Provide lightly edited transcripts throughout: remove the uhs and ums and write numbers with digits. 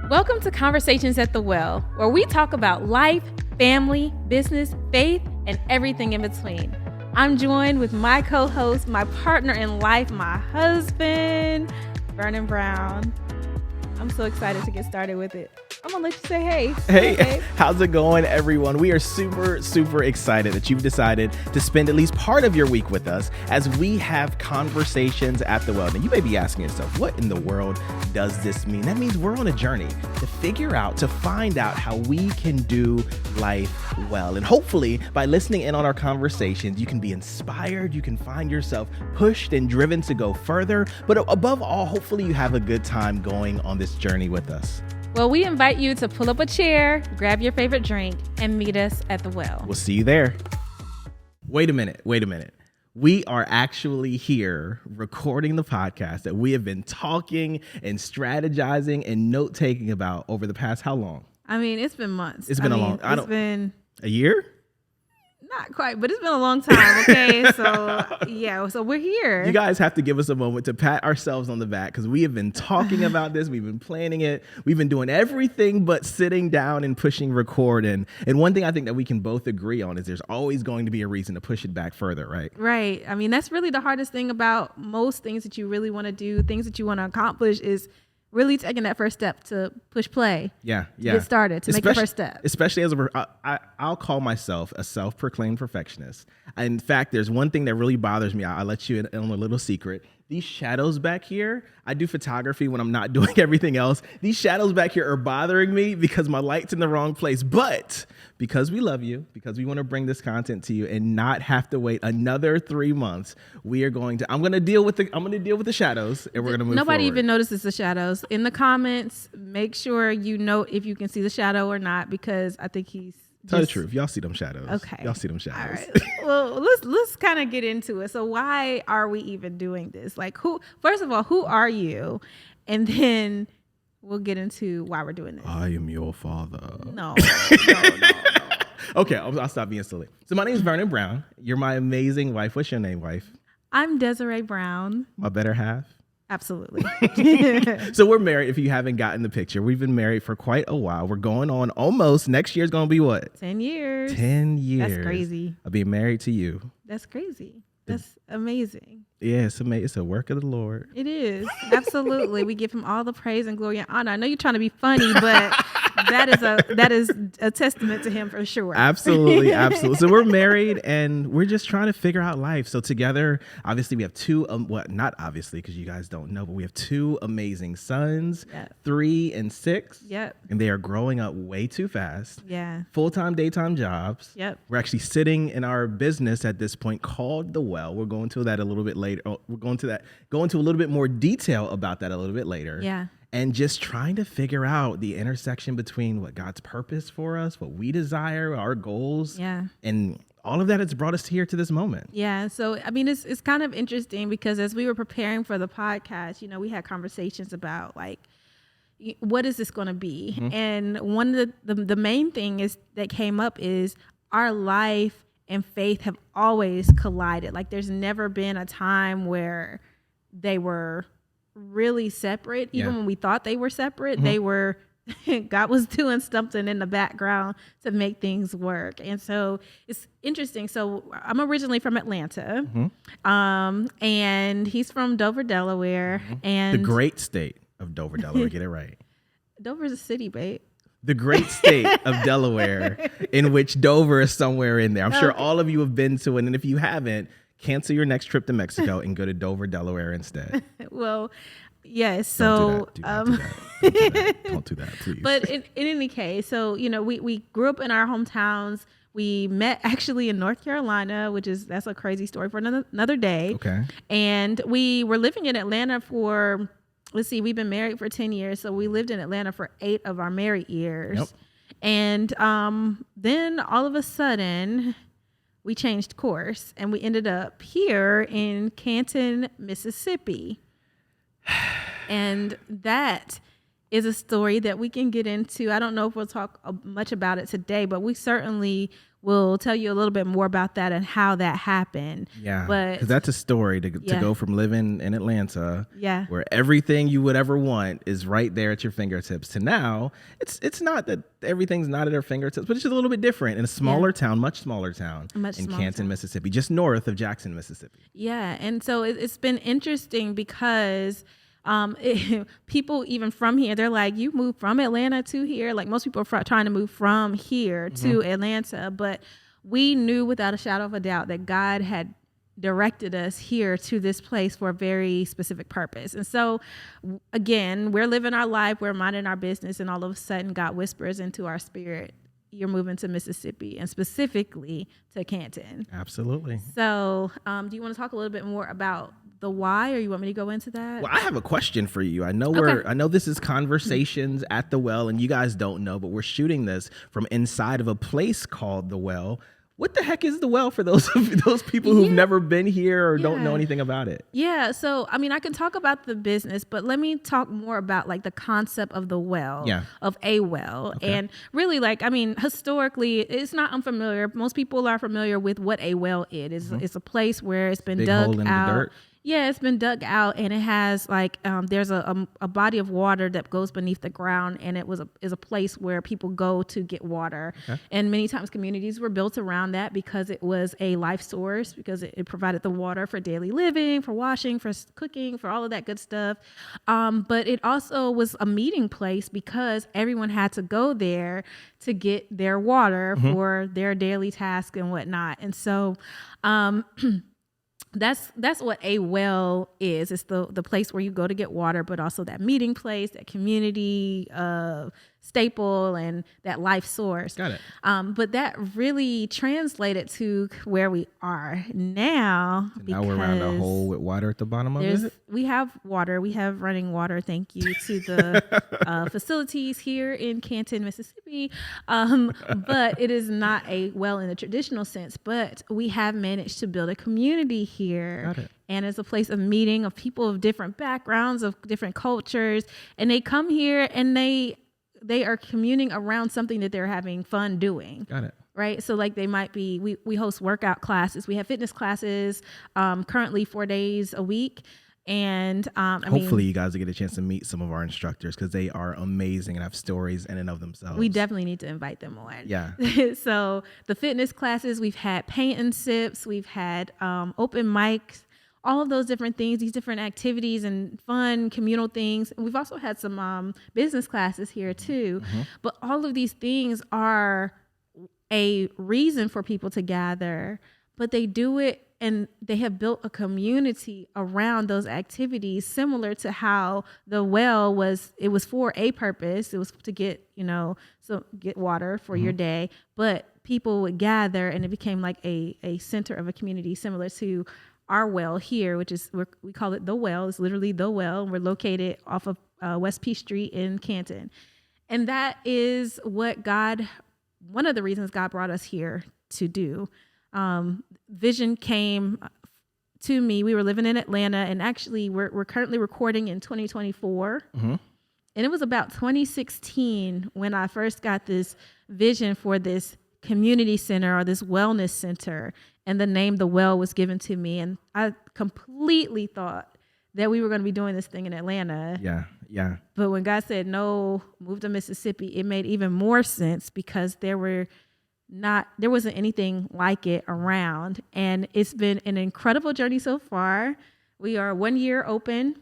Welcome to Conversations at the Well, where we talk about life, family, business, faith, and everything in between. I'm joined with my co-host, my partner in life, my husband, Vernon Brown. I'm so excited to get started with it. I'm going to let you say hey. Hey, how's it going, everyone? We are super excited that you've decided to spend at least part of your week with us as we have conversations at the well. And you may be asking yourself, what in the world does this mean? That means we're on a journey to find out how we can do life well. And hopefully, by listening in on our conversations, you can be inspired, you can find yourself pushed and driven to go further. But above all, hopefully you have a good time going on this journey with us. Well, we invite you to pull up a chair, grab your favorite drink, and meet us at the well. We'll see you there. Wait a minute. We are actually here recording the podcast that we have been talking and strategizing and note-taking about over the past how long? I mean, it's been months. It's been a year? Not quite, but it's been a long time, okay? So we're here. You guys have to give us a moment to pat ourselves on the back because we have been talking about this. We've been planning it. We've been doing everything but sitting down and pushing record. And one thing I think that we can both agree on is there's always going to be a reason to push it back further, right? Right. I mean, that's really the hardest thing about most things that you really want to do, things that you want to accomplish is really taking that first step to push play. Yeah. Get started, make the first step. Especially I'll call myself a self-proclaimed perfectionist. In fact, there's one thing that really bothers me. I'll let you in on a little secret. These shadows back here, I do photography when I'm not doing everything else. These shadows back here are bothering me because my light's in the wrong place. But because we love you, because we want to bring this content to you and not have to wait another 3 months, I'm going to deal with the shadows and we're going to move Nobody forward. even notices the shadows. In the comments, make sure you note if you can see the shadow or not, because I think Tell the truth. Y'all see them shadows. Okay. Y'all see them shadows. All right. Well, let's kind of get into it. So why are we even doing this? Like, first of all, who are you? And then we'll get into why we're doing this. I am your father. No. Okay, I'll stop being silly. So my name is Vernon Brown. You're my amazing wife. What's your name, wife? I'm Desiree Brown. My better half? Absolutely. So we're married, if you haven't gotten the picture. We've been married for quite a while. We're going on almost, next year's going to be what? 10 years. 10 years. That's crazy. Of being married to you. That's crazy. That's amazing. Yeah, it's a work of the Lord. It is. Absolutely. We give him all the praise and glory and honor. I know you're trying to be funny, but that is a testament to him for sure. Absolutely. So we're married and we're just trying to figure out life. So together, obviously we have two, not obviously because you guys don't know, but we have two amazing sons, 3 and 6. Yep. And they are growing up way too fast. Yeah. Full-time, daytime jobs. Yep. We're actually sitting in our business at this point called The Well. We're going to that a little bit later. Go into a little bit more detail about that a little bit later. Yeah. And just trying to figure out the intersection between what God's purpose for us, what we desire, our goals. Yeah. And all of that has brought us here to this moment. Yeah. So, I mean, it's kind of interesting because as we were preparing for the podcast, we had conversations about like, what is this going to be? Mm-hmm. And one of the main thing that came up is our life and faith have always collided. Like there's never been a time where they were really separate. Even when we thought they were separate, they were, God was doing something in the background to make things work. And so it's interesting. So I'm originally from Atlanta, and he's from Dover, Delaware. And the great state of Dover, Delaware. Get it right. Dover's a city, babe. The great state of Delaware, in which Dover is somewhere in there. I'm sure all of you have been to it. And if you haven't, cancel your next trip to Mexico and go to Dover, Delaware instead. Well, yes. So don't do that, please. But in any case, so, we grew up in our hometowns. We met actually in North Carolina, that's a crazy story for another day. Okay. And we were living in Atlanta for... we've been married for 10 years. So we lived in Atlanta for 8 of our married years. Yep. And then all of a sudden we changed course and we ended up here in Canton, Mississippi. And that is a story that we can get into. I don't know if we'll talk much about it today, but we certainly will tell you a little bit more about that and how that happened. Yeah, but because that's a story to go from living in Atlanta, where everything you would ever want is right there at your fingertips, to now it's not that everything's not at our fingertips, but it's just a little bit different in a smaller town, much smaller town in Canton, Mississippi, just north of Jackson, Mississippi. Yeah, and so it's been interesting because people even from here, they're like, you moved from Atlanta to here. Like most people are trying to move from here to Atlanta, but we knew without a shadow of a doubt that God had directed us here to this place for a very specific purpose. And so again, we're living our life, we're minding our business, and all of a sudden God whispers into our spirit, you're moving to Mississippi, and specifically to Canton. Absolutely. So do you want to talk a little bit more about the why, or you want me to go into that? Well, I have a question for you. I know I know this is Conversations at the Well, and you guys don't know, but we're shooting this from inside of a place called the Well. What the heck is the Well for those people who've never been here or don't know anything about it? Yeah. So, I mean, I can talk about the business, but let me talk more about like the concept of the well, of a well. Okay. And really, like, I mean, historically, it's not unfamiliar. Most people are familiar with what a well is. It's a place where it's been dug hole in out. The dirt. Yeah, it's been dug out, and it has like there's a body of water that goes beneath the ground, and is a place where people go to get water. Okay. And many times communities were built around that because it was a life source, because it provided the water for daily living, for washing, for cooking, for all of that good stuff. But it also was a meeting place because everyone had to go there to get their water for their daily task and whatnot. And so that's what a well is. It's the place where you go to get water, but also that meeting place, that community staple, and that life source. Got it. But that really translated to where we are now. So now we're around a hole with water at the bottom of it? We have water. We have running water. Thank you to the facilities here in Canton, Mississippi. But it is not a well in the traditional sense, but we have managed to build a community here. Got it. And it's a place of meeting of people of different backgrounds, of different cultures. And they come here and they are communing around something that they're having fun doing. Got it. Right. So like they might be, we host workout classes. We have fitness classes, currently 4 days a week. And hopefully you guys will get a chance to meet some of our instructors, because they are amazing and have stories in and of themselves. We definitely need to invite them on. Yeah. So the fitness classes, we've had paint and sips, we've had open mics, all of those different things, these different activities and fun communal things. We've also had some business classes here too. But all of these things are a reason for people to gather, but they do it and they have built a community around those activities, similar to how the well was. It was for a purpose. It was to get, get water for your day, but people would gather and it became like a center of a community, similar to our well here, which is, we call it the Well. It's literally the Well. We're located off of West P Street in Canton. And that is one of the reasons God brought us here to do. Vision came to me. We were living in Atlanta, and actually we're currently recording in 2024. And it was about 2016 when I first got this vision for this community center, or this wellness center, and the name The Well was given to me. And I completely thought that we were going to be doing this thing in Atlanta. Yeah. But when God said, no, move to Mississippi, it made even more sense, because there wasn't anything like it around. And it's been an incredible journey so far. We are 1 year open.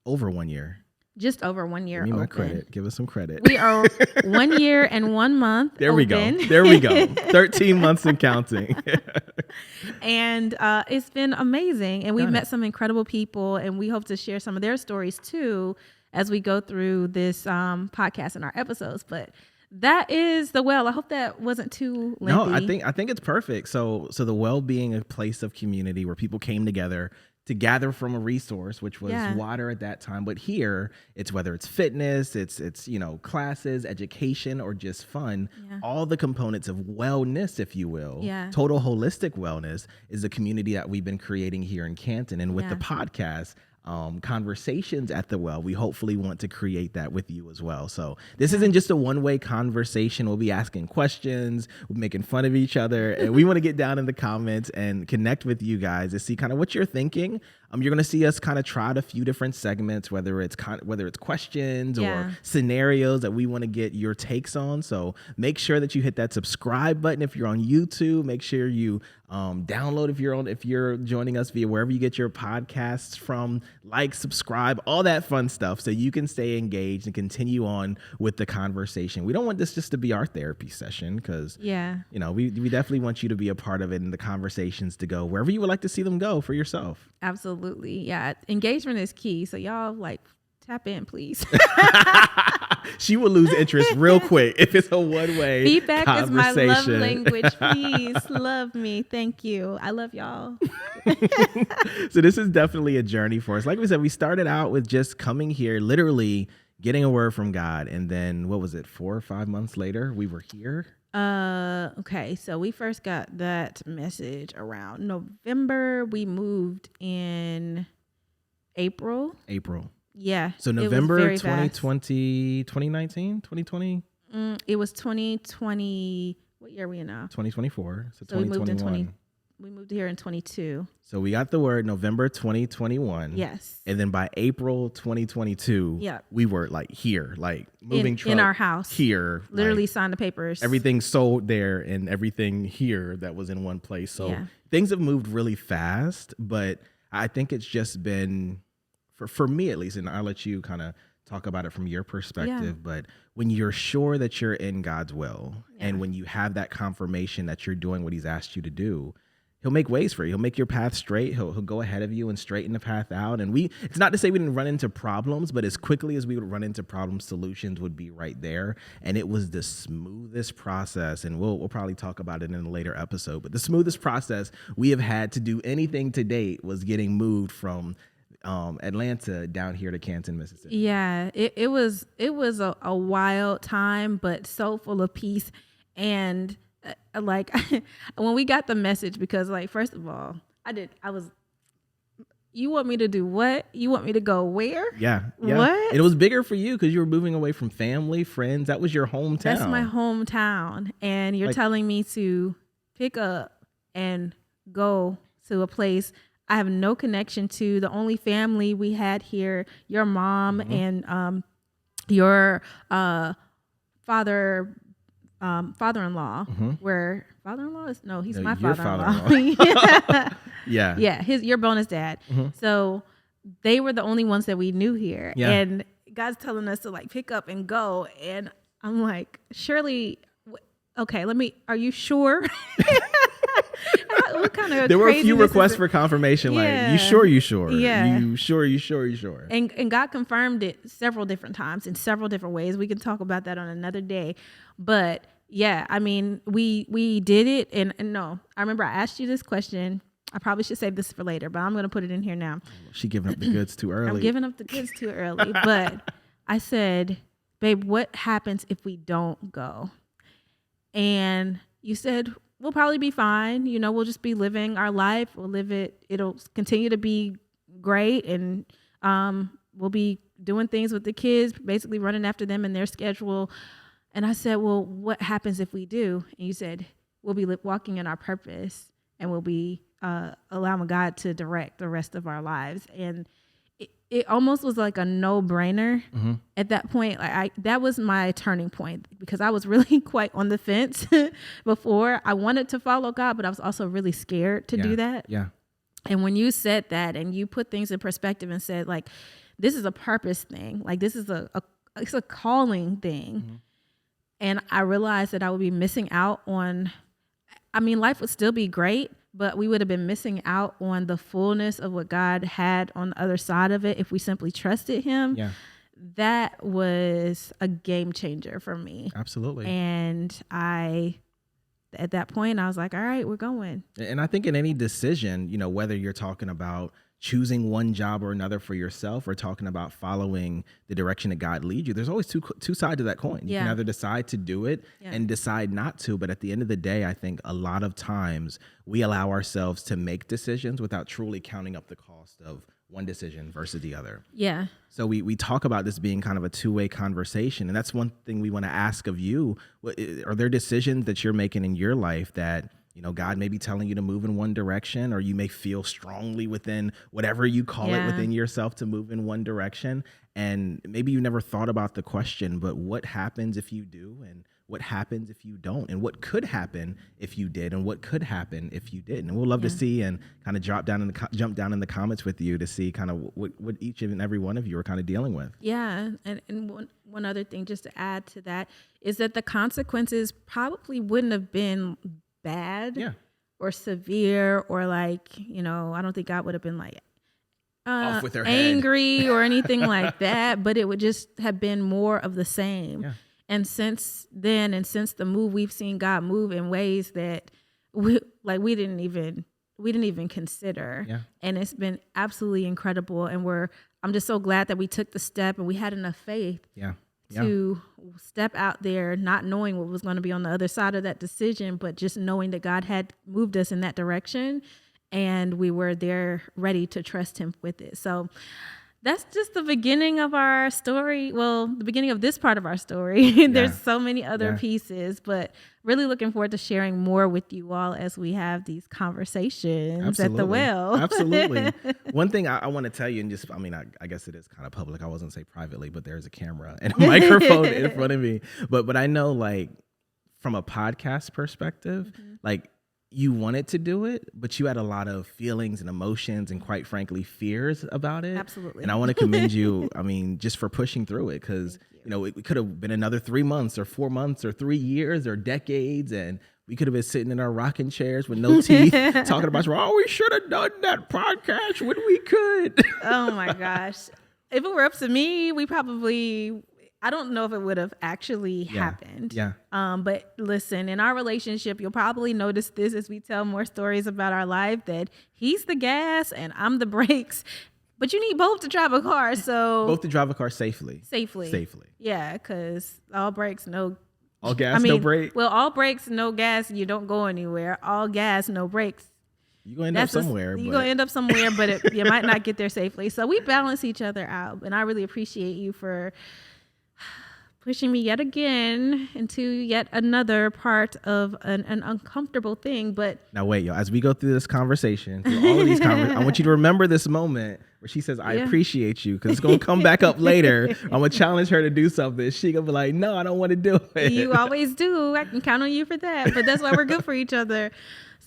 Over 1 year. Just over 1 year Give me open. my credit. Give us some credit. We are 1 year and 1 month There we go. 13 months and counting. And it's been amazing. And we've met some incredible people, and we hope to share some of their stories too as we go through this podcast and our episodes. But that is the Well. I hope that wasn't too lengthy. No, I think it's perfect. So the Well being a place of community where people came together to gather from a resource, which was water at that time. But here, it's whether it's fitness, it's classes, education, or just fun. All the components of wellness, if you will, total holistic wellness, is a community that we've been creating here in Canton. And with the podcast, conversations at the well, we hopefully want to create that with you as well. So this isn't just a one-way conversation. We'll be asking questions, we're making fun of each other, and we want to get down in the comments and connect with you guys to see kind of what you're thinking. You're going to see us kind of try out a few different segments, whether it's questions or scenarios that we want to get your takes on. So make sure that you hit that subscribe button if you're on YouTube. Make sure you download if you're joining us via wherever you get your podcasts from. Like, subscribe, all that fun stuff, so you can stay engaged and continue on with the conversation. We don't want this just to be our therapy session, because we definitely want you to be a part of it, and the conversations to go wherever you would like to see them go for yourself. Absolutely. Yeah. Engagement is key. So y'all tap in, please. She will lose interest real quick if it's a one-way feedback conversation. Is my love language. Please love me. Thank you. I love y'all. So this is definitely a journey for us. Like we said, we started out with just coming here, literally getting a word from God. And then 4 or 5 months later, we were here. Okay. So we first got that message around November. We moved in April. Yeah. So November 2020, 2019, 2020? It was 2020. What year are we in now? 2024. So 2021. We moved here in 22. So we got the word November 2021. Yes. And then by April 2022, we were here, moving truck in our house here. Literally signed the papers. Everything sold there and everything here that was in one place. So things have moved really fast, but I think it's just been, for me at least, and I'll let you kind of talk about it from your perspective, but when you're sure that you're in God's will and when you have that confirmation that you're doing what he's asked you to do, he'll make ways for you. He'll make your path straight. He'll go ahead of you and straighten the path out. And it's not to say we didn't run into problems, but as quickly as we would run into problems, solutions would be right there. And it was the smoothest process. And we'll probably talk about it in a later episode. But the smoothest process we have had to do anything to date was getting moved from Atlanta down here to Canton, Mississippi. Yeah, it was a wild time, but so full of peace. And when we got the message, because first of all, you want me to do what? You want me to go where? Yeah. What? It was bigger for you because you were moving away from family, friends. That was your hometown. That's my hometown. And you're telling me to pick up and go to a place I have no connection to. The only family we had here, your mom and your father-in-law, where father-in-law is, no, he's my father-in-law. Yeah. Your bonus dad. So they were the only ones that we knew here. Yeah. And God's telling us to pick up and go. And I'm like, surely, okay, are you sure? What kind of there were a few requests for confirmation, you sure? Yeah. You sure? And God confirmed it several different times in several different ways. We can talk about that on another day. But yeah, I mean, we did it. And no, I remember I asked you this question. I probably should save this for later, but I'm going to put it in here now. She giving up the goods too early. I'm giving up the goods too early. But I said, babe, what happens if we don't go? And you said, we'll probably be fine. We'll just be living our life. We'll live it. It'll continue to be great. And we'll be doing things with the kids, basically running after them and their schedule. And I said, well, what happens if we do? And you said, we'll be walking in our purpose and we'll be allowing God to direct the rest of our lives. And it almost was like a no-brainer at that point. That was my turning point, because I was really quite on the fence before. I wanted to follow God, but I was also really scared to do that. Yeah. And when you said that and you put things in perspective and said, this is a purpose thing, this is it's a calling thing. And I realized that I would be missing out on, life would still be great, but we would have been missing out on the fullness of what God had on the other side of it if we simply trusted him. Yeah. That was a game changer for me. Absolutely. And at that point, I was like, all right, we're going. And I think in any decision, whether you're talking about choosing one job or another for yourself or talking about following the direction that God leads you, there's always two sides to that coin. You can either decide to do it and decide not to. But at the end of the day, I think a lot of times we allow ourselves to make decisions without truly counting up the cost of one decision versus the other. Yeah. So we talk about this being kind of a two-way conversation. And that's one thing we want to ask of you. Are there decisions that you're making in your life that, you know, God may be telling you to move in one direction, or you may feel strongly within whatever you call it within yourself to move in one direction? And maybe you never thought about the question, but what happens if you do? And what happens if you don't? And what could happen if you did? And what could happen if you didn't? And we'll love to see and kind of jump down in the comments with you to see kind of what each and every one of you are kind of dealing with. Yeah. And one other thing just to add to that is that the consequences probably wouldn't have been bad or severe, or like, you know, I don't think God would have been like off with their angry or anything like that, but it would just have been more of the same. Yeah. And since then, and since the move, we've seen God move in ways that we didn't even consider. Yeah. And it's been absolutely incredible. And I'm just so glad that we took the step and we had enough faith to step out there, not knowing what was going to be on the other side of that decision, but just knowing that God had moved us in that direction, and we were there ready to trust him with it. So that's just the beginning of our story. Well, the beginning of this part of our story. There's so many other pieces, but really looking forward to sharing more with you all as we have these conversations at the well. Absolutely. One thing I want to tell you, and just, I guess it is kind of public. I wasn't say privately, but there's a camera and a microphone in front of me. But I know, like, from a podcast perspective, like, you wanted to do it, but you had a lot of feelings and emotions and, quite frankly, fears about it. Absolutely. And I want to commend you, just for pushing through it, because, you know, it could have been another 3 months or 4 months or 3 years or decades, and we could have been sitting in our rocking chairs with no teeth talking about, we should have done that podcast when we could. Oh, my gosh. If it were up to me, I don't know if it would have actually happened. Yeah. But listen, in our relationship, you'll probably notice this as we tell more stories about our life, that he's the gas and I'm the brakes. But you need both to drive a car. So both to drive a car safely. Yeah, because all brakes, no. All gas, no brake. Well, all brakes, no gas, you don't go anywhere. All gas, no brakes. You're going to end up somewhere. You're going to end up somewhere, but you might not get there safely. So we balance each other out. And I really appreciate you for pushing me yet again into yet another part of an uncomfortable thing. But now wait, y'all, as we go through this conversation, through all of these I want you to remember this moment where she says, I appreciate you, because it's going to come back up later. I'm going to challenge her to do something. She going to be like, no, I don't want to do it. You always do. I can count on you for that. But that's why we're good for each other.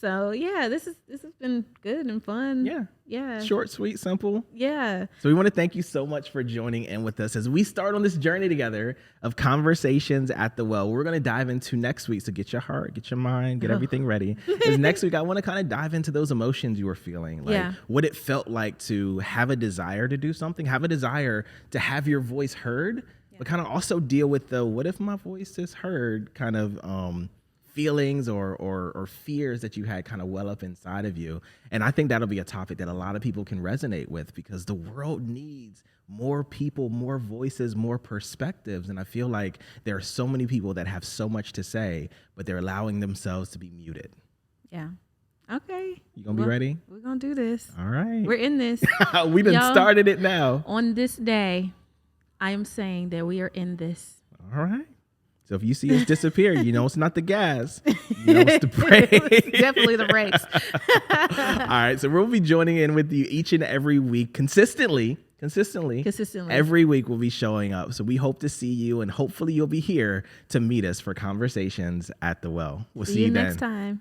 So yeah, this has been good and fun. Yeah. Short, sweet, simple. Yeah. So we want to thank you so much for joining in with us as we start on this journey together of conversations at the well. We're going to dive into next week. So get your heart, get your mind, get everything ready. Because next week I want to kind of dive into those emotions you were feeling, like what it felt like to have a desire to do something, have a desire to have your voice heard, but kind of also deal with the what if my voice is heard kind of feelings or fears that you had kind of well up inside of you. And I think that'll be a topic that a lot of people can resonate with, because the world needs more people, more voices, more perspectives. And I feel like there are so many people that have so much to say, but they're allowing themselves to be muted. Yeah. Okay. You gonna be ready? We're gonna do this. All right. We're in this. We done started it now. On this day, I am saying that we are in this. All right. So if you see us disappear, you know it's not the gas. You know it's the brakes. Definitely the brakes. All right. So we'll be joining in with you each and every week consistently. Every week we'll be showing up. So we hope to see you, and hopefully you'll be here to meet us for conversations at the well. We'll see you then. Next time.